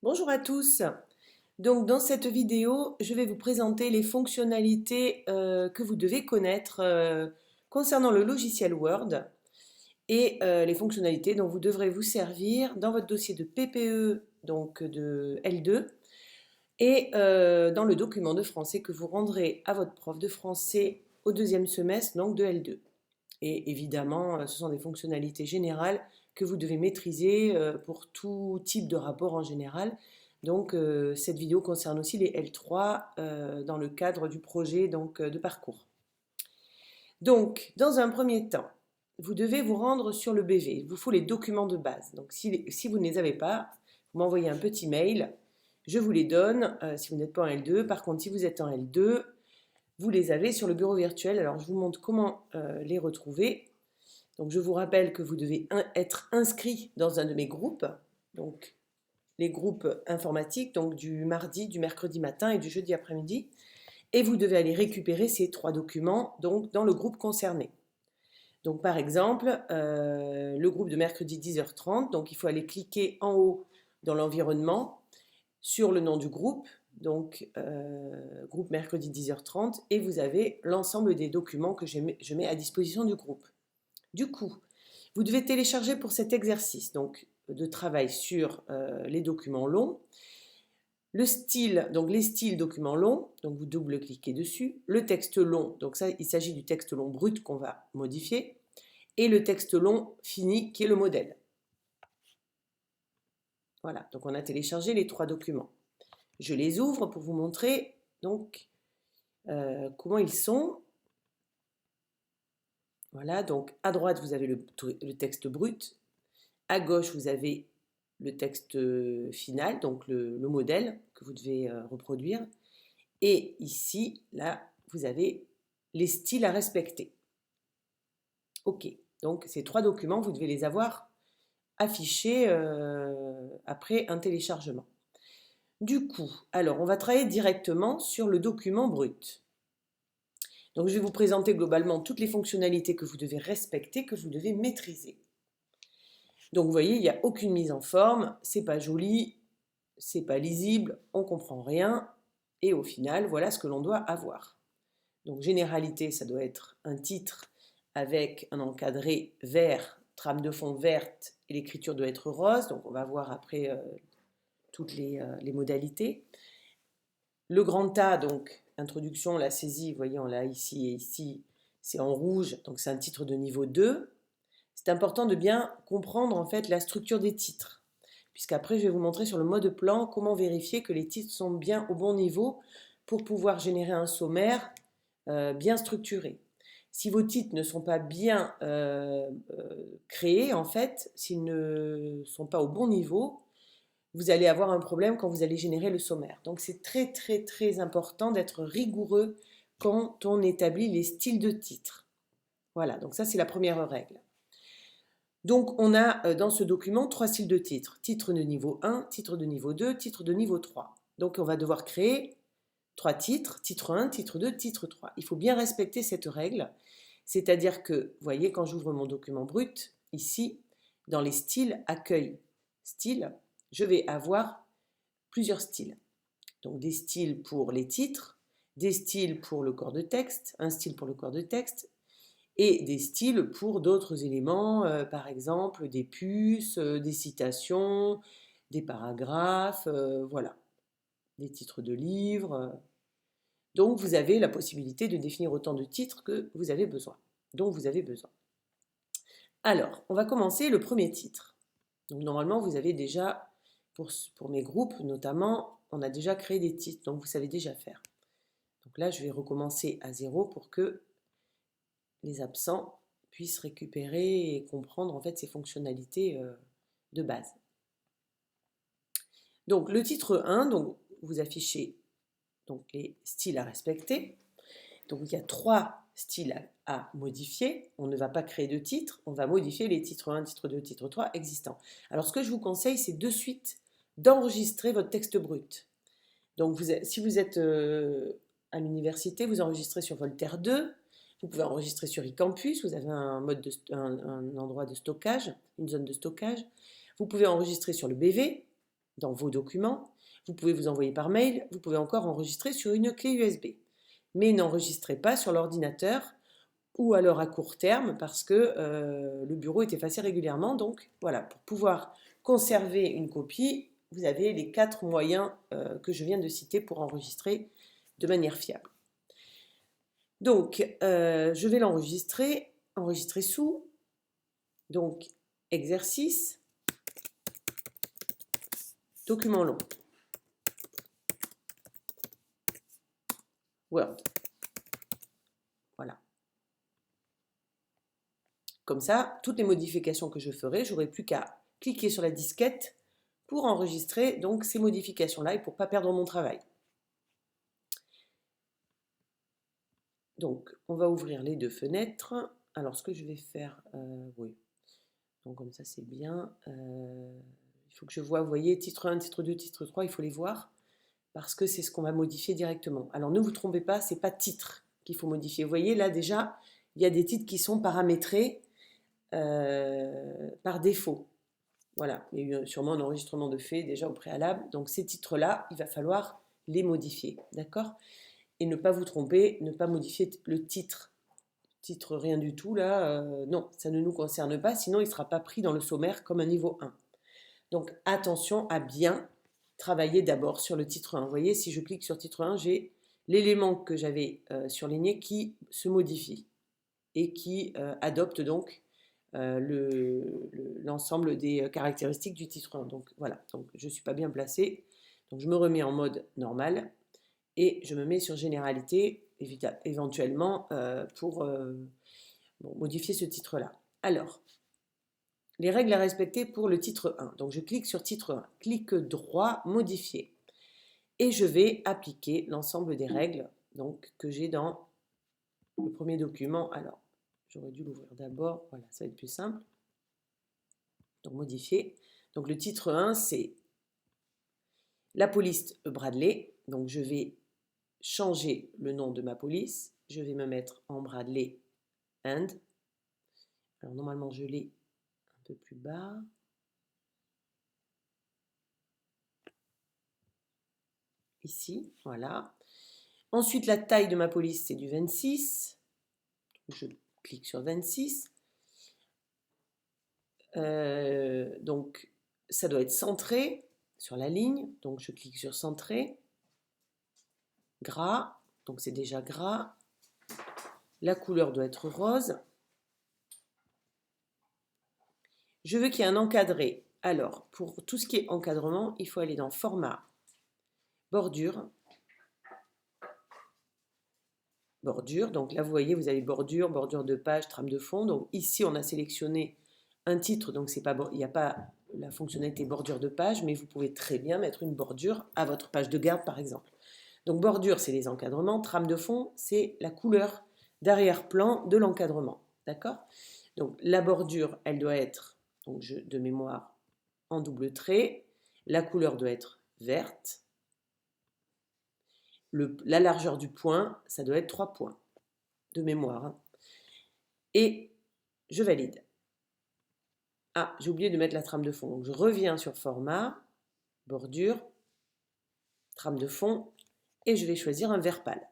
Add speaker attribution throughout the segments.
Speaker 1: Bonjour à tous. Donc dans cette vidéo, je vais vous présenter les fonctionnalités que vous devez connaître concernant le logiciel Word et les fonctionnalités dont vous devrez vous servir dans votre dossier de PPE, donc de L2, et dans le document de français que vous rendrez à votre prof de français au deuxième semestre, donc de L2. Et évidemment, ce sont des fonctionnalités générales que vous devez maîtriser pour tout type de rapport en général. Donc, cette vidéo concerne aussi les L3 dans le cadre du projet de parcours. Donc, dans un premier temps, vous devez vous rendre sur le BV. Il vous faut les documents de base. Donc, si vous ne les avez pas, vous m'envoyez un petit mail. Je vous les donne si vous n'êtes pas en L2. Par contre, si vous êtes en L2, vous les avez sur le bureau virtuel. Alors, je vous montre comment les retrouver. Donc, je vous rappelle que vous devez être inscrit dans un de mes groupes, donc les groupes informatiques, donc du mardi, du mercredi matin et du jeudi après-midi, et vous devez aller récupérer ces 3 documents donc, dans le groupe concerné. Donc, par exemple, le groupe de mercredi 10h30, donc il faut aller cliquer en haut dans l'environnement sur le nom du groupe, donc groupe mercredi 10h30, et vous avez l'ensemble des documents que je mets à disposition du groupe. Du coup, vous devez télécharger pour cet exercice donc, de travail sur les documents longs. Le style, donc les styles documents longs, donc vous double-cliquez dessus. Le texte long, donc ça, il s'agit du texte long brut qu'on va modifier. Et le texte long fini qui est le modèle. Voilà, donc on a téléchargé les 3 documents. Je les ouvre pour vous montrer donc comment ils sont. Voilà, donc à droite, vous avez le texte brut. À gauche, vous avez le texte final, donc le modèle que vous devez reproduire. Et ici, là, vous avez les styles à respecter. OK, donc ces 3 documents, vous devez les avoir affichés après un téléchargement. Du coup, alors on va travailler directement sur le document brut. Donc je vais vous présenter globalement toutes les fonctionnalités que vous devez respecter, que vous devez maîtriser. Donc vous voyez, il n'y a aucune mise en forme, c'est pas joli, c'est pas lisible, on comprend rien, et au final, voilà ce que l'on doit avoir. Donc généralité, ça doit être un titre avec un encadré vert, trame de fond verte, et l'écriture doit être rose, donc on va voir après toutes les modalités. Le grand A, donc introduction, la saisie, vous voyez, on l'a ici et ici, c'est en rouge, donc c'est un titre de niveau 2. C'est important de bien comprendre en fait la structure des titres, puisqu'après je vais vous montrer sur le mode plan comment vérifier que les titres sont bien au bon niveau pour pouvoir générer un sommaire bien structuré. Si vos titres ne sont pas bien créés, en fait, s'ils ne sont pas au bon niveau, vous allez avoir un problème quand vous allez générer le sommaire. Donc c'est très très très important d'être rigoureux quand on établit les styles de titres. Voilà, donc ça c'est la première règle. Donc on a dans ce document 3 styles de titres. Titre de niveau 1, titre de niveau 2, titre de niveau 3. Donc on va devoir créer 3 titres, titre 1, titre 2, titre 3. Il faut bien respecter cette règle, c'est-à-dire que, vous voyez, quand j'ouvre mon document brut, ici, dans les styles, accueil, style, je vais avoir plusieurs styles. Donc des styles pour les titres, des styles pour le corps de texte, un style pour le corps de texte, et des styles pour d'autres éléments, par exemple des puces, des citations, des paragraphes, voilà, des titres de livres. Donc vous avez la possibilité de définir autant de titres que vous avez besoin, dont vous avez besoin. Alors, on va commencer le premier titre. Donc normalement, vous avez déjà, pour mes groupes notamment, on a déjà créé des titres, donc vous savez déjà faire. Donc là, je vais recommencer à 0 pour que les absents puissent récupérer et comprendre en fait ces fonctionnalités de base. Donc le titre 1, donc, vous affichez donc, les styles à respecter. Donc il y a 3 styles à modifier. On ne va pas créer de titres, on va modifier les titres 1, titre 2, titre 3 existants. Alors ce que je vous conseille, c'est de suite d'enregistrer votre texte brut. Donc si vous êtes à l'université, vous enregistrez sur Voltaire 2, vous pouvez enregistrer sur eCampus, vous avez un endroit de stockage, une zone de stockage. Vous pouvez enregistrer sur le BV, dans vos documents. Vous pouvez vous envoyer par mail, vous pouvez encore enregistrer sur une clé USB. Mais n'enregistrez pas sur l'ordinateur ou alors à court terme parce que le bureau est effacé régulièrement. Donc voilà, pour pouvoir conserver une copie, vous avez les 4 moyens que je viens de citer pour enregistrer de manière fiable. Donc, je vais l'enregistrer, enregistrer sous, donc exercice, document long, Word. Voilà. Comme ça, toutes les modifications que je ferai, j'aurai plus qu'à cliquer sur la disquette pour enregistrer donc ces modifications-là et pour ne pas perdre mon travail. Donc, on va ouvrir les 2 fenêtres. Alors, ce que je vais faire, oui, donc comme ça c'est bien. Il faut que je vois, vous voyez, titre 1, titre 2, titre 3, il faut les voir parce que c'est ce qu'on va modifier directement. Alors, ne vous trompez pas, ce n'est pas titre qu'il faut modifier. Vous voyez, là déjà, il y a des titres qui sont paramétrés par défaut. Voilà, il y a eu sûrement un enregistrement de fait déjà au préalable. Donc, ces titres-là, il va falloir les modifier, d'accord? Et ne pas vous tromper, ne pas modifier le titre. Titre rien du tout, là, non, ça ne nous concerne pas, sinon il ne sera pas pris dans le sommaire comme un niveau 1. Donc attention à bien travailler d'abord sur le titre 1. Vous voyez, si je clique sur titre 1, j'ai l'élément que j'avais surligné qui se modifie et qui adopte donc l'ensemble des caractéristiques du titre 1. Donc voilà, donc, je ne suis pas bien placé. Donc je me remets en mode normal et je me mets sur généralité, éventuellement, pour modifier ce titre-là. Alors, les règles à respecter pour le titre 1. Donc je clique sur titre 1, clic droit, modifier. Et je vais appliquer l'ensemble des règles donc, que j'ai dans le premier document. Alors, j'aurais dû l'ouvrir d'abord, voilà, ça va être plus simple. Donc modifier. Donc le titre 1, c'est la police Bradley. Donc je vais changer le nom de ma police. Je vais me mettre en Bradley and. Alors normalement je l'ai un peu plus bas. Ici, voilà. Ensuite, la taille de ma police, c'est du 26. Je clique sur 26. Donc, ça doit être centré sur la ligne. Donc, je clique sur centré. Gras. Donc, c'est déjà gras. La couleur doit être rose. Je veux qu'il y ait un encadré. Alors, pour tout ce qui est encadrement, il faut aller dans Format, Bordure. Bordure. Donc là, vous voyez, vous avez bordure, bordure de page, trame de fond. Donc ici, on a sélectionné un titre, donc il n'y a pas la fonctionnalité bordure de page, mais vous pouvez très bien mettre une bordure à votre page de garde, par exemple. Donc bordure, c'est les encadrements. Trame de fond, c'est la couleur d'arrière-plan de l'encadrement. D'accord? Donc la bordure, elle doit être, donc de mémoire, en double trait. La couleur doit être verte. La largeur du point, ça doit être 3 points de mémoire. Et je valide. Ah, j'ai oublié de mettre la trame de fond. Donc je reviens sur Format, Bordure, Trame de fond, et je vais choisir un vert pâle.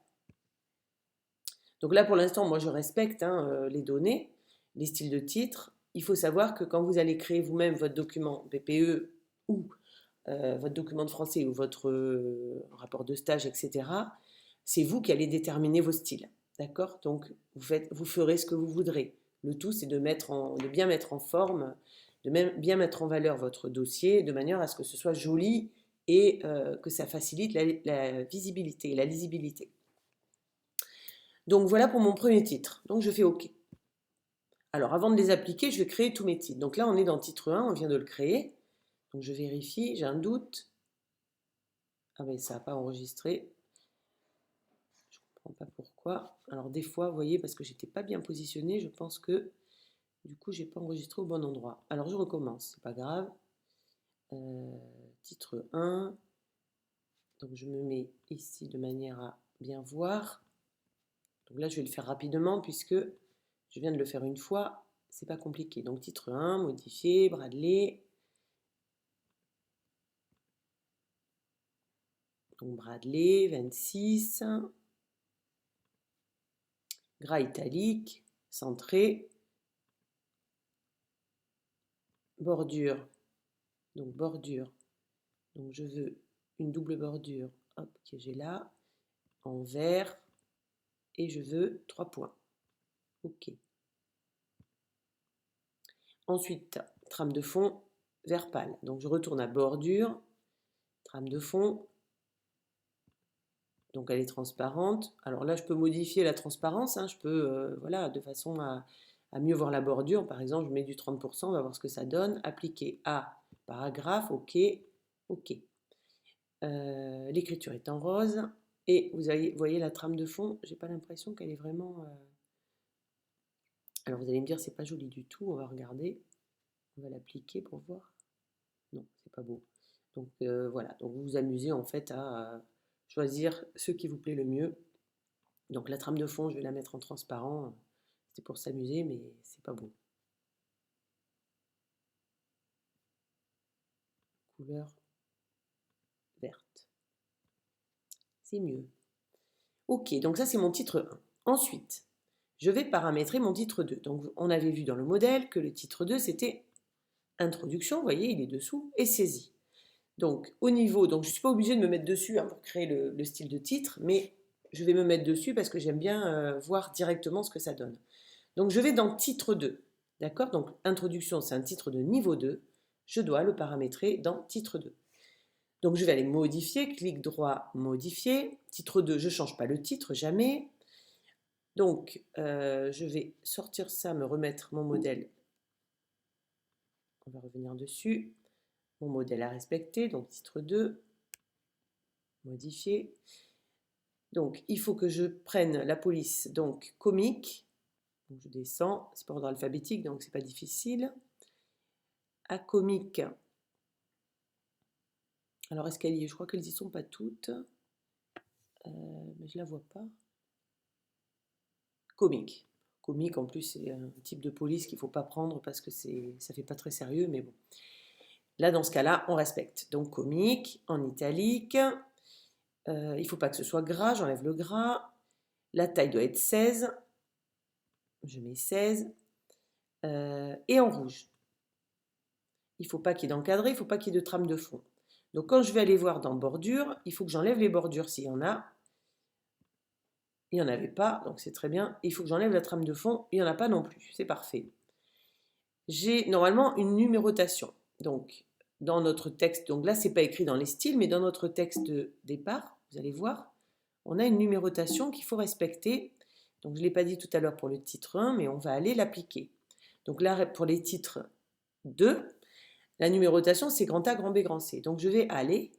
Speaker 1: Donc là, pour l'instant, moi, je respecte les données, les styles de titre. Il faut savoir que quand vous allez créer vous-même votre document BPE ou votre document de français ou votre rapport de stage, etc., c'est vous qui allez déterminer vos styles. D'accord? Donc, vous ferez ce que vous voudrez. Le tout, c'est de bien mettre en forme, bien mettre en valeur votre dossier de manière à ce que ce soit joli et que ça facilite la visibilité et la lisibilité. Donc, voilà pour mon premier titre. Donc, je fais OK. Alors, avant de les appliquer, je vais créer tous mes titres. Donc là, on est dans titre 1, on vient de le créer. Donc, je vérifie, j'ai un doute. Ah mais ça n'a pas enregistré. Je ne comprends pas pourquoi. Alors des fois, vous voyez, parce que j'étais pas bien positionnée, je pense que du coup, j'ai pas enregistré au bon endroit. Alors je recommence, c'est pas grave. Titre 1. Donc je me mets ici de manière à bien voir. Donc là, je vais le faire rapidement puisque je viens de le faire une fois. C'est pas compliqué. Donc titre 1, modifier, Bradley. Donc Bradley, 26. Gras italique, centré. Bordure. Donc bordure. Donc je veux une double bordure, hop, que j'ai là, en vert. Et je veux 3 points. OK. Ensuite, trame de fond, vert pâle. Donc je retourne à bordure, trame de fond. Donc elle est transparente. Alors là, je peux modifier la transparence. Je peux, voilà, de façon à mieux voir la bordure. Par exemple, je mets du 30%, on va voir ce que ça donne. Appliquer à paragraphe, OK, OK. L'écriture est en rose. Et vous voyez la trame de fond, j'ai pas l'impression qu'elle est vraiment... Alors vous allez me dire, c'est pas joli du tout, on va regarder. On va l'appliquer pour voir. Non, c'est pas beau. Donc voilà, donc vous vous amusez en fait à choisir ce qui vous plaît le mieux. Donc la trame de fond, je vais la mettre en transparent. C'est pour s'amuser, mais c'est pas beau. Couleur verte. C'est mieux. Ok, donc ça c'est mon titre 1. Ensuite, je vais paramétrer mon titre 2. Donc on avait vu dans le modèle que le titre 2 c'était introduction, vous voyez, il est dessous, et saisie. Donc au niveau, donc je ne suis pas obligée de me mettre dessus pour créer le style de titre, mais je vais me mettre dessus parce que j'aime bien voir directement ce que ça donne. Donc je vais dans titre 2, d'accord? Donc introduction, c'est un titre de niveau 2, je dois le paramétrer dans titre 2. Donc je vais aller modifier, clic droit, modifier. Titre 2, je ne change pas le titre, jamais. Donc je vais sortir ça, me remettre mon modèle. On va revenir dessus. Mon modèle à respecter, donc titre 2, modifier. Donc il faut que je prenne la police, donc comique. Donc je descends, c'est par ordre alphabétique, donc c'est pas difficile. À comique. Alors est-ce qu'elle y est? Je crois qu'elles y sont pas toutes. Mais je la vois pas. Comique. Comique, en plus, c'est un type de police qu'il ne faut pas prendre parce que ça fait pas très sérieux, mais bon. Là, dans ce cas-là, on respecte. Donc, comique, en italique. Il ne faut pas que ce soit gras, j'enlève le gras. La taille doit être 16. Je mets 16. Et en rouge. Il ne faut pas qu'il y ait d'encadré, il ne faut pas qu'il y ait de trame de fond. Donc, quand je vais aller voir dans bordure, il faut que j'enlève les bordures s'il y en a. Il n'y en avait pas, donc c'est très bien. Il faut que j'enlève la trame de fond, il n'y en a pas non plus, c'est parfait. J'ai normalement une numérotation. Donc, dans notre texte, donc là, c'est pas écrit dans les styles, mais dans notre texte de départ, vous allez voir, on a une numérotation qu'il faut respecter. Donc, je ne l'ai pas dit tout à l'heure pour le titre 1, mais on va aller l'appliquer. Donc là, pour les titres 2, la numérotation, c'est grand A, grand B, grand C. Donc, je vais aller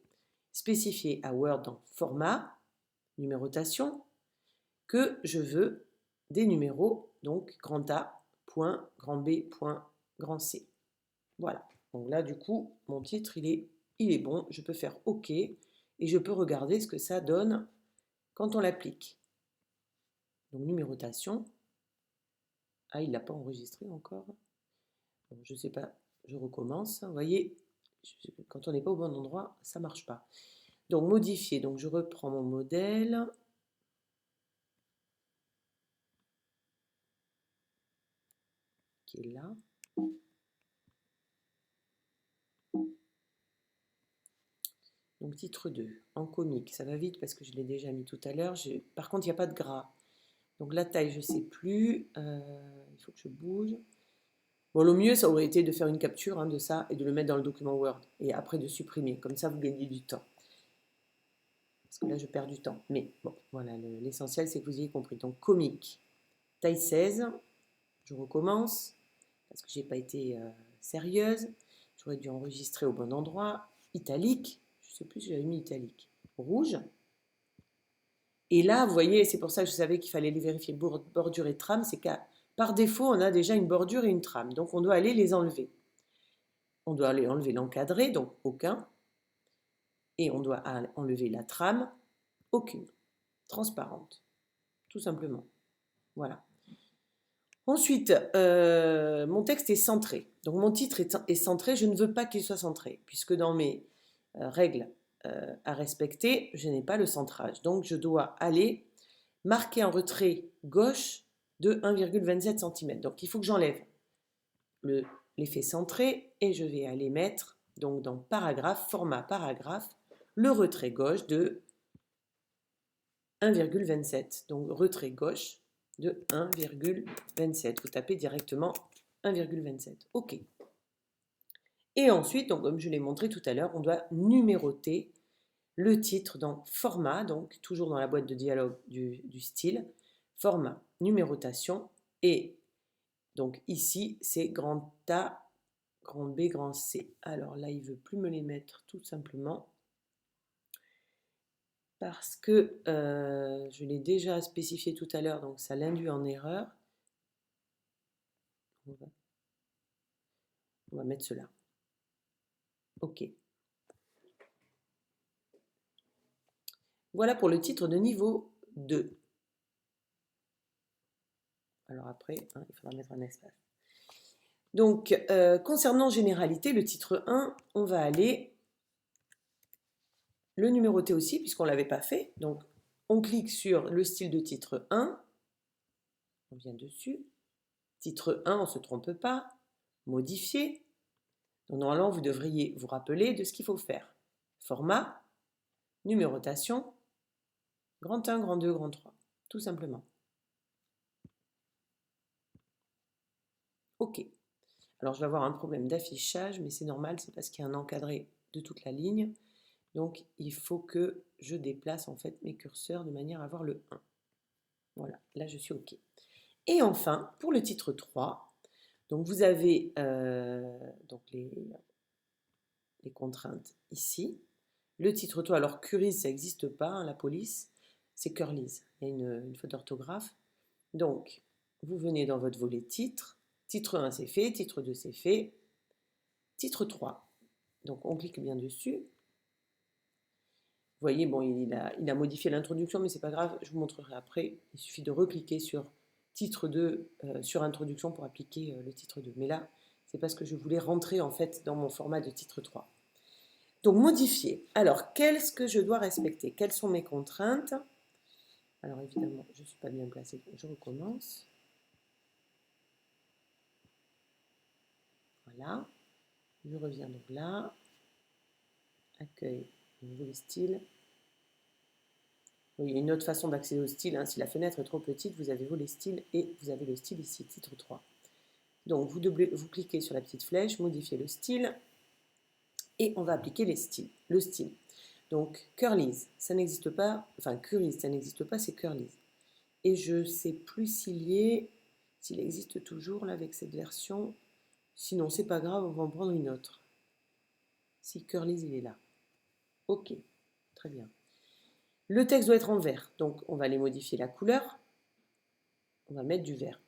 Speaker 1: spécifier à Word dans Format, numérotation, que je veux des numéros, donc grand A, point, grand B, point, grand C. Voilà. Donc là, du coup, mon titre, il est bon. Je peux faire OK et je peux regarder ce que ça donne quand on l'applique. Donc, numérotation. Ah, il ne l'a pas enregistré encore. Bon, je ne sais pas. Je recommence. Vous voyez, quand on n'est pas au bon endroit, ça ne marche pas. Donc, modifier. Donc, je reprends mon modèle. Qui est là. Donc titre 2, en comique, ça va vite parce que je l'ai déjà mis tout à l'heure. Par contre, il n'y a pas de gras. Donc la taille, je ne sais plus. Il faut que je bouge. Bon, le mieux, ça aurait été de faire une capture de ça et de le mettre dans le document Word. Et après de supprimer. Comme ça, vous gagnez du temps. Parce que là, je perds du temps. Mais bon, voilà, l'essentiel, c'est que vous ayez compris. Donc comique, taille 16. Je recommence parce que je n'ai pas été sérieuse. J'aurais dû enregistrer au bon endroit. Italique. Je ne sais plus si j'avais mis italique. Rouge. Et là, vous voyez, c'est pour ça que je savais qu'il fallait les vérifier bordure et trame, c'est qu'à par défaut, on a déjà une bordure et une trame. Donc, on doit aller les enlever. On doit aller enlever l'encadré, donc aucun. Et on doit enlever la trame, aucune. Transparente, tout simplement. Voilà. Ensuite, mon texte est centré. Donc, mon titre est centré. Je ne veux pas qu'il soit centré, puisque dans mes règles à respecter, je n'ai pas le centrage. Donc je dois aller marquer un retrait gauche de 1,27 cm. Donc il faut que j'enlève l'effet centré et je vais aller mettre donc dans paragraphe, format paragraphe, le retrait gauche de 1,27. Donc retrait gauche de 1,27. Vous tapez directement 1,27. OK. Et ensuite, donc comme je l'ai montré tout à l'heure, on doit numéroter le titre dans format, donc toujours dans la boîte de dialogue du style, format, numérotation, et donc ici c'est grand A, grand B, grand C. Alors là, il ne veut plus me les mettre tout simplement parce que je l'ai déjà spécifié tout à l'heure, donc ça l'induit en erreur. On va mettre cela. OK. Voilà pour le titre de niveau 2. Alors après, hein, il faudra mettre un espace. Donc, concernant généralité, le titre 1, on va aller le numéroter aussi, puisqu'on ne l'avait pas fait. Donc, on clique sur le style de titre 1, on vient dessus. Titre 1, on ne se trompe pas. Modifier. Donc, normalement, vous devriez vous rappeler de ce qu'il faut faire. Format, numérotation, grand 1, grand 2, grand 3. Tout simplement. OK. Alors, je vais avoir un problème d'affichage, mais c'est normal, c'est parce qu'il y a un encadré de toute la ligne. Donc, il faut que je déplace en fait mes curseurs de manière à avoir le 1. Voilà, là je suis OK. Et enfin, pour le titre 3, donc vous avez donc les contraintes ici. Le titre 3, alors Curies, ça n'existe pas, hein, la police, c'est Curly's. Il y a une faute d'orthographe. Donc, vous venez dans votre volet titre. Titre 1, c'est fait. Titre 2, c'est fait. Titre 3. Donc, on clique bien dessus. Vous voyez, bon, il a modifié l'introduction, mais c'est pas grave, je vous montrerai après. Il suffit de recliquer sur titre 2, sur introduction pour appliquer le titre 2. Mais là, c'est parce que je voulais rentrer en fait dans mon format de titre 3. Donc modifier. Alors, qu'est-ce que je dois respecter? Quelles sont mes contraintes? Alors évidemment, je ne suis pas bien placée, donc je recommence. Voilà. Je reviens donc là. Accueil, nouveau style. Oui, il y a une autre façon d'accéder au style. Hein. Si la fenêtre est trop petite, vous avez volet style et vous avez le style ici, titre 3. Donc, vous cliquez sur la petite flèche, modifier le style et on va appliquer le style. Donc, Curly's, ça n'existe pas. Enfin, Curies, ça n'existe pas, c'est Curly's. Et je ne sais plus s'il existe toujours là avec cette version. Sinon, c'est pas grave, on va en prendre une autre. Si Curly's, il est là. OK, très bien. Le texte doit être en vert, donc on va aller modifier la couleur. On va mettre du vert.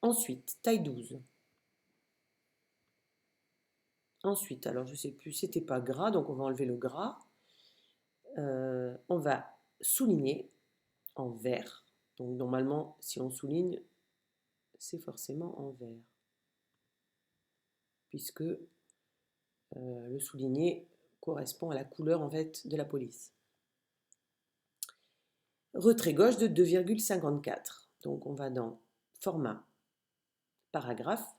Speaker 1: Ensuite, taille 12. Ensuite, alors je ne sais plus, c'était pas gras, donc on va enlever le gras. On va souligner en vert. Donc normalement, si on souligne, c'est forcément en vert. Puisque le souligné correspond à la couleur en fait de la police. Retrait gauche de 2,54. Donc on va dans format paragraphe,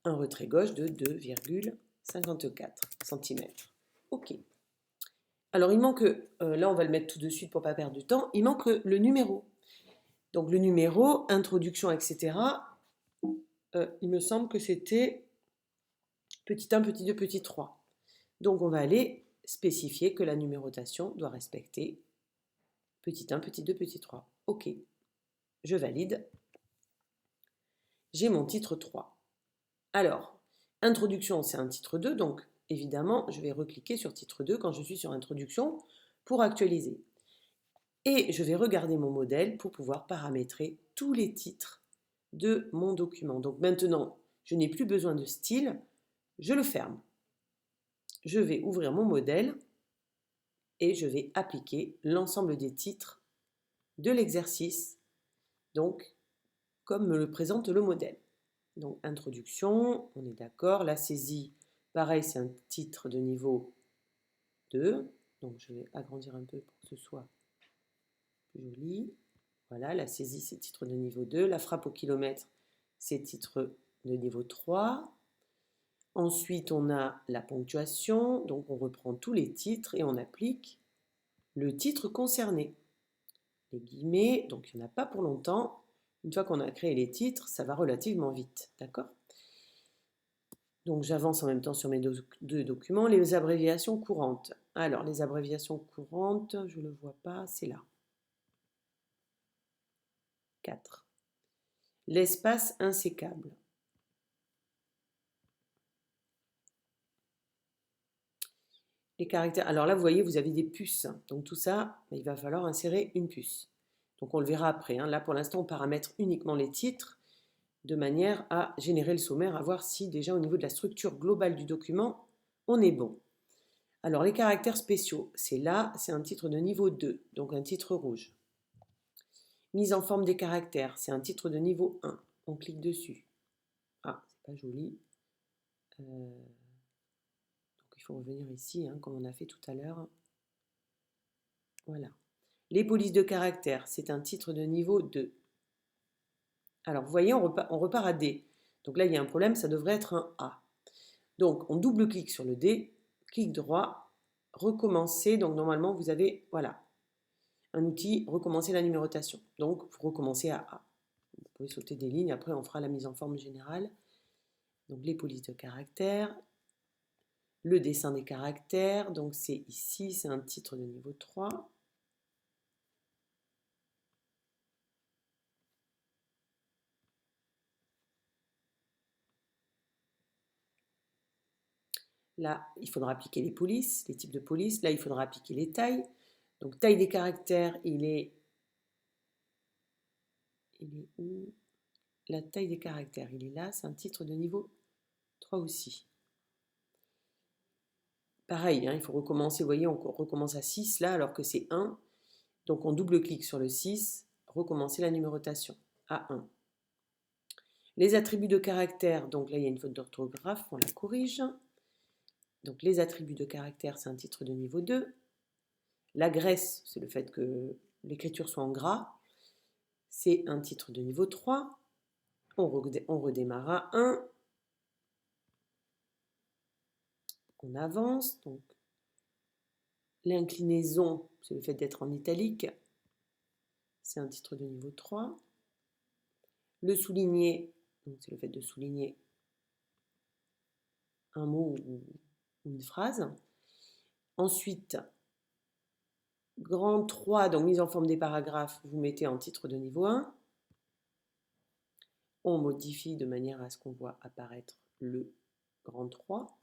Speaker 1: un retrait gauche de 2,54 cm. OK. Alors il manque, là on va le mettre tout de suite pour ne pas perdre du temps, il manque le numéro. Donc le numéro, introduction, etc. Il me semble que c'était petit 1, petit 2, petit 3. Donc on va aller spécifier que la numérotation doit respecter petit 1, petit 2, petit 3. OK, je valide. J'ai mon titre 3. Alors, introduction, c'est un titre 2, donc évidemment, je vais recliquer sur titre 2 quand je suis sur introduction pour actualiser. Et je vais regarder mon modèle pour pouvoir paramétrer tous les titres de mon document. Donc maintenant, je n'ai plus besoin de style, je le ferme. Je vais ouvrir mon modèle et je vais appliquer l'ensemble des titres de l'exercice, donc comme me le présente le modèle. Donc introduction, on est d'accord, la saisie, pareil, c'est un titre de niveau 2. Donc je vais agrandir un peu pour que ce soit plus joli. Voilà, la saisie, c'est titre de niveau 2. La frappe au kilomètre, c'est titre de niveau 3. Ensuite, on a la ponctuation. Donc on reprend tous les titres et on applique le titre concerné. Les guillemets, donc il n'y en a pas pour longtemps. Une fois qu'on a créé les titres, ça va relativement vite, d'accord? Donc j'avance en même temps sur mes deux documents. Les abréviations courantes. Alors, les abréviations courantes, je ne le vois pas, c'est là. 4. L'espace insécable. Les caractères. Alors là, vous voyez, vous avez des puces. Donc tout ça, il va falloir insérer une puce. Donc on le verra après. Là, pour l'instant, on paramètre uniquement les titres de manière à générer le sommaire, à voir si déjà au niveau de la structure globale du document, on est bon. Alors les caractères spéciaux, c'est là, c'est un titre de niveau 2, donc un titre rouge. Mise en forme des caractères, c'est un titre de niveau 1. On clique dessus. Ah, c'est pas joli. Donc il faut revenir ici, comme on a fait tout à l'heure. Voilà. Les polices de caractères, c'est un titre de niveau 2. Alors, vous voyez, on repart à D. Donc là, il y a un problème, ça devrait être un A. Donc, on double-clique sur le D, clic droit, recommencer. Donc, normalement, vous avez, voilà, un outil, recommencer la numérotation. Donc, vous recommencez à A. Vous pouvez sauter des lignes, après, on fera la mise en forme générale. Donc, les polices de caractères, le dessin des caractères. Donc, c'est ici, c'est un titre de niveau 3. Là, il faudra appliquer les polices, les types de polices. Là, il faudra appliquer les tailles. Donc, taille des caractères, il est où? La taille des caractères, il est là. C'est un titre de niveau 3 aussi. Pareil, il faut recommencer. Vous voyez, on recommence à 6 là, alors que c'est 1. Donc, on double-clique sur le 6, recommencer la numérotation à 1. Les attributs de caractère, donc là, il y a une faute d'orthographe, on la corrige. Donc, les attributs de caractère, c'est un titre de niveau 2. La graisse, c'est le fait que l'écriture soit en gras. C'est un titre de niveau 3. On redémarre à 1. On avance. Donc, l'inclinaison, c'est le fait d'être en italique. C'est un titre de niveau 3. Le souligné, c'est le fait de souligner un mot ou une phrase. Ensuite, grand 3, donc mise en forme des paragraphes, vous mettez en titre de niveau 1. On modifie de manière à ce qu'on voit apparaître le grand 3.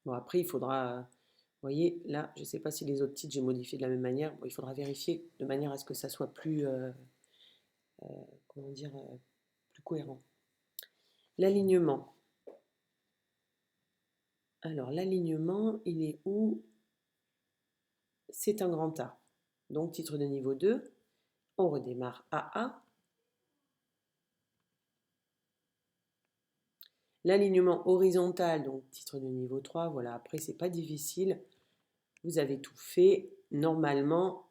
Speaker 1: Bon, après, il faudra, vous voyez, là, je ne sais pas si les autres titres, j'ai modifié de la même manière. Bon, il faudra vérifier de manière à ce que ça soit plus, comment dire, plus cohérent. L'alignement. Alors, l'alignement, il est où? C'est un grand A. Donc, titre de niveau 2. On redémarre à A. L'alignement horizontal, donc titre de niveau 3. Voilà, après, c'est pas difficile. Vous avez tout fait. Normalement,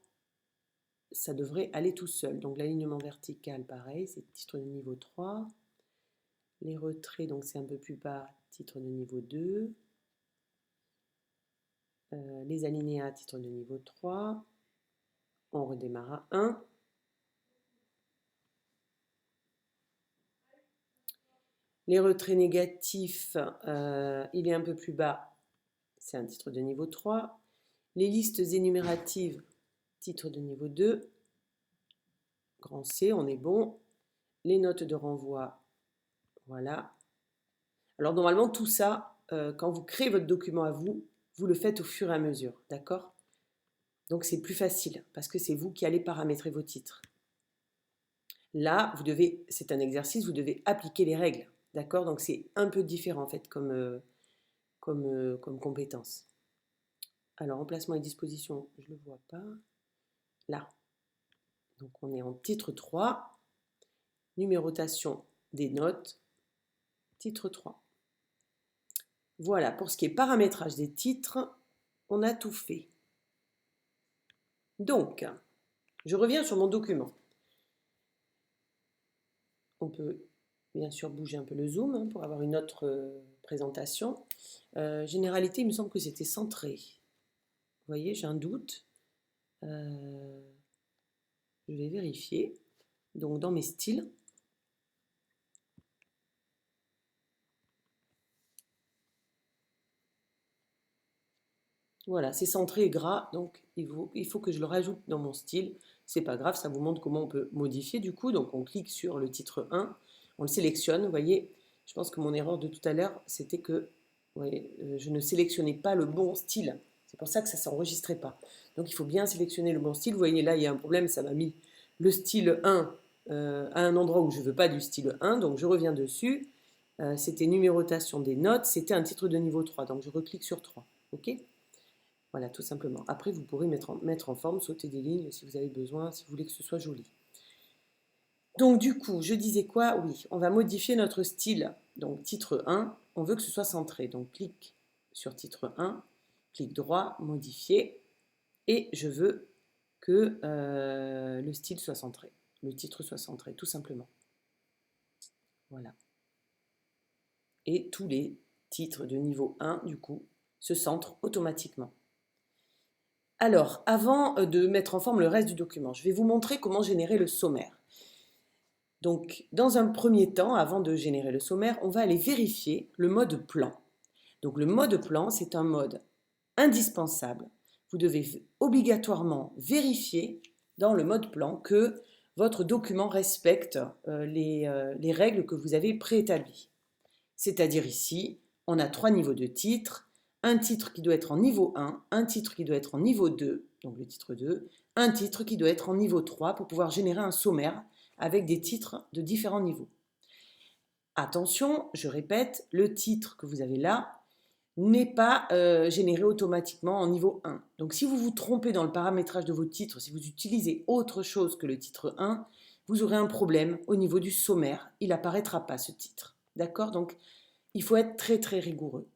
Speaker 1: ça devrait aller tout seul. Donc, l'alignement vertical, pareil, c'est titre de niveau 3. Les retraits, donc c'est un peu plus bas, titre de niveau 2. Les alinéas, titre de niveau 3. On redémarre à 1. Les retraits négatifs, il est un peu plus bas, c'est un titre de niveau 3. Les listes énumératives, titre de niveau 2. Grand C, on est bon. Les notes de renvoi, voilà. Alors normalement, tout ça, quand vous créez votre document à vous, vous le faites au fur et à mesure, d'accord? Donc c'est plus facile, parce que c'est vous qui allez paramétrer vos titres. Là, c'est un exercice, vous devez appliquer les règles, d'accord? Donc c'est un peu différent en fait comme compétence. Alors, emplacement et disposition, je ne le vois pas. Là. Donc on est en titre 3, numérotation des notes, titre 3. Voilà, pour ce qui est paramétrage des titres, on a tout fait. Donc, je reviens sur mon document. On peut bien sûr bouger un peu le zoom pour avoir une autre présentation. Généralité, il me semble que c'était centré. Vous voyez, j'ai un doute. Je vais vérifier. Donc, dans mes styles, voilà, c'est centré et gras, donc il faut que je le rajoute dans mon style. C'est pas grave, ça vous montre comment on peut modifier du coup. Donc on clique sur le titre 1, on le sélectionne. Vous voyez, je pense que mon erreur de tout à l'heure, c'était que vous voyez, je ne sélectionnais pas le bon style. C'est pour ça que ça ne s'enregistrait pas. Donc il faut bien sélectionner le bon style. Vous voyez là, il y a un problème, ça m'a mis le style 1 à un endroit où je ne veux pas du style 1. Donc je reviens dessus. C'était numérotation des notes, c'était un titre de niveau 3. Donc je reclique sur 3. OK ? Voilà, tout simplement. Après, vous pourrez mettre en forme, sauter des lignes si vous avez besoin, si vous voulez que ce soit joli. Donc du coup, je disais quoi? Oui, on va modifier notre style. Donc titre 1, on veut que ce soit centré. Donc clique sur titre 1, clic droit, modifier. Et je veux que le style soit centré, le titre soit centré, tout simplement. Voilà. Et tous les titres de niveau 1, du coup, se centrent automatiquement. Alors, avant de mettre en forme le reste du document, je vais vous montrer comment générer le sommaire. Donc, dans un premier temps, avant de générer le sommaire, on va aller vérifier le mode plan. Donc, le mode plan, c'est un mode indispensable. Vous devez obligatoirement vérifier dans le mode plan que votre document respecte les règles que vous avez préétablies. C'est-à-dire ici, on a 3 niveaux de titre, un titre qui doit être en niveau 1, un titre qui doit être en niveau 2, donc le titre 2, un titre qui doit être en niveau 3 pour pouvoir générer un sommaire avec des titres de différents niveaux. Attention, je répète, le titre que vous avez là n'est pas généré automatiquement en niveau 1. Donc si vous vous trompez dans le paramétrage de votre titre, si vous utilisez autre chose que le titre 1, vous aurez un problème au niveau du sommaire. Il n'apparaîtra pas ce titre. D'accord? Donc il faut être très très rigoureux.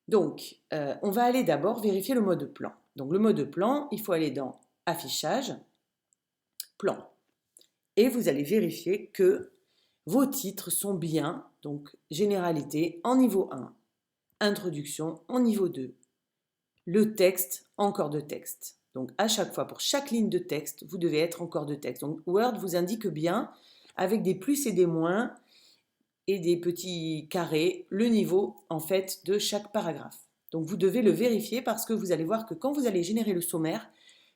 Speaker 1: Donc on va aller d'abord vérifier le mode plan. Donc le mode plan, il faut aller dans Affichage, Plan. Et vous allez vérifier que vos titres sont bien, donc Généralité en niveau 1, Introduction en niveau 2, le texte en corps de texte. Donc à chaque fois, pour chaque ligne de texte, vous devez être en corps de texte. Donc Word vous indique bien, avec des plus et des moins et des petits carrés, le niveau en fait de chaque paragraphe. Donc vous devez le vérifier parce que vous allez voir que quand vous allez générer le sommaire,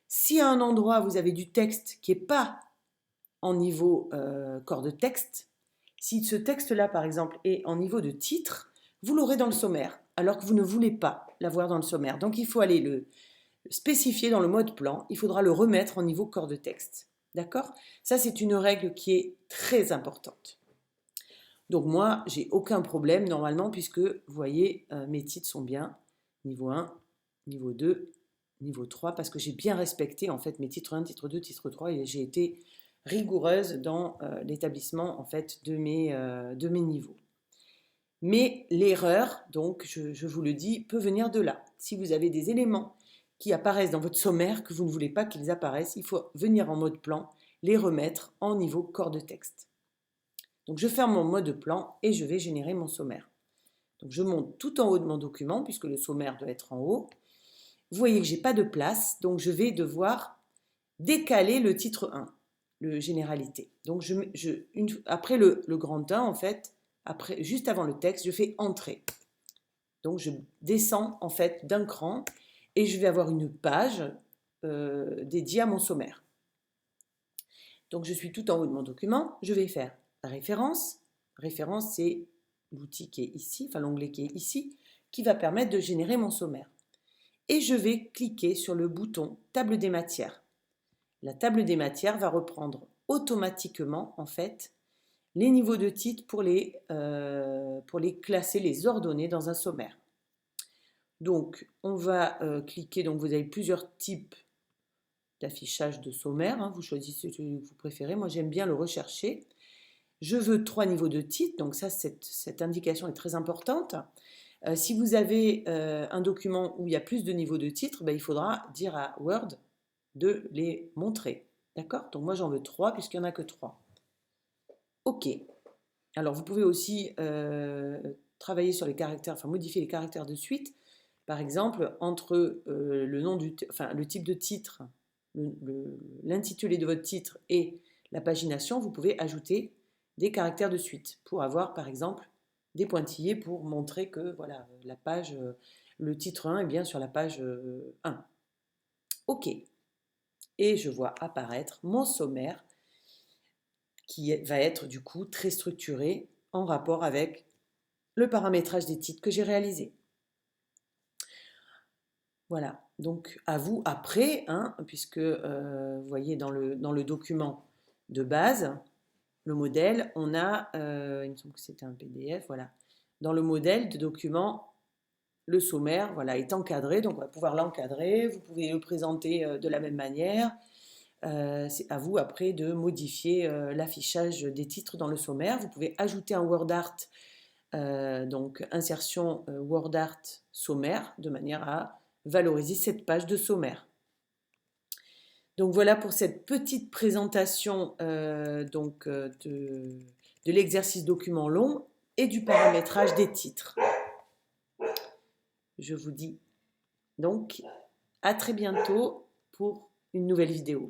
Speaker 1: si à un endroit vous avez du texte qui n'est pas en niveau corps de texte, si ce texte-là par exemple est en niveau de titre, vous l'aurez dans le sommaire, alors que vous ne voulez pas l'avoir dans le sommaire. Donc il faut aller le spécifier dans le mode plan, il faudra le remettre en niveau corps de texte. D'accord? Ça, c'est une règle qui est très importante. Donc moi, j'ai aucun problème normalement, puisque vous voyez, mes titres sont bien. Niveau 1, niveau 2, niveau 3, parce que j'ai bien respecté en fait mes titres 1, titre 2, titre 3, et j'ai été rigoureuse dans l'établissement en fait de mes niveaux. Mais l'erreur, donc je vous le dis, peut venir de là. Si vous avez des éléments qui apparaissent dans votre sommaire que vous ne voulez pas qu'ils apparaissent, il faut venir en mode plan, les remettre en niveau corps de texte. Donc je ferme mon mode plan et je vais générer mon sommaire. Donc je monte tout en haut de mon document puisque le sommaire doit être en haut. Vous voyez que je n'ai pas de place, donc je vais devoir décaler le titre 1, le généralité. Donc après le grand 1, en fait, juste avant le texte, je fais entrée. Donc je descends en fait d'un cran et je vais avoir une page dédiée à mon sommaire. Donc je suis tout en haut de mon document, je vais faire référence. Référence, c'est l'outil qui est ici, enfin l'onglet qui est ici, qui va permettre de générer mon sommaire. Et je vais cliquer sur le bouton table des matières. La table des matières va reprendre automatiquement en fait les niveaux de titre pour les classer, les ordonner dans un sommaire. Donc on va cliquer, donc vous avez plusieurs types d'affichage de sommaire, hein, vous choisissez celui que vous préférez, moi j'aime bien le rechercher. Je veux 3 niveaux de titre, donc ça cette indication est très importante. Si vous avez un document où il y a plus de niveaux de titres, ben, il faudra dire à Word de les montrer. D'accord? Donc moi j'en veux 3 puisqu'il n'y en a que 3. OK. Alors vous pouvez aussi travailler sur les caractères, enfin modifier les caractères de suite. Par exemple, entre le nom enfin, le type de titre, l'intitulé de votre titre et la pagination, vous pouvez ajouter des caractères de suite pour avoir, par exemple, des pointillés pour montrer que voilà, la page, le titre 1 est bien sur la page 1. OK. Et je vois apparaître mon sommaire qui va être du coup très structuré en rapport avec le paramétrage des titres que j'ai réalisé. Voilà, donc à vous après, hein, puisque vous voyez dans le document de base, le modèle, on a, il me semble que c'était un PDF, voilà. Dans le modèle de document, le sommaire voilà, est encadré, donc on va pouvoir l'encadrer, vous pouvez le présenter de la même manière. C'est à vous après de modifier l'affichage des titres dans le sommaire. Vous pouvez ajouter un WordArt, donc insertion WordArt sommaire, de manière à valoriser cette page de sommaire. Donc voilà pour cette petite présentation de l'exercice document long et du paramétrage des titres. Je vous dis donc à très bientôt pour une nouvelle vidéo.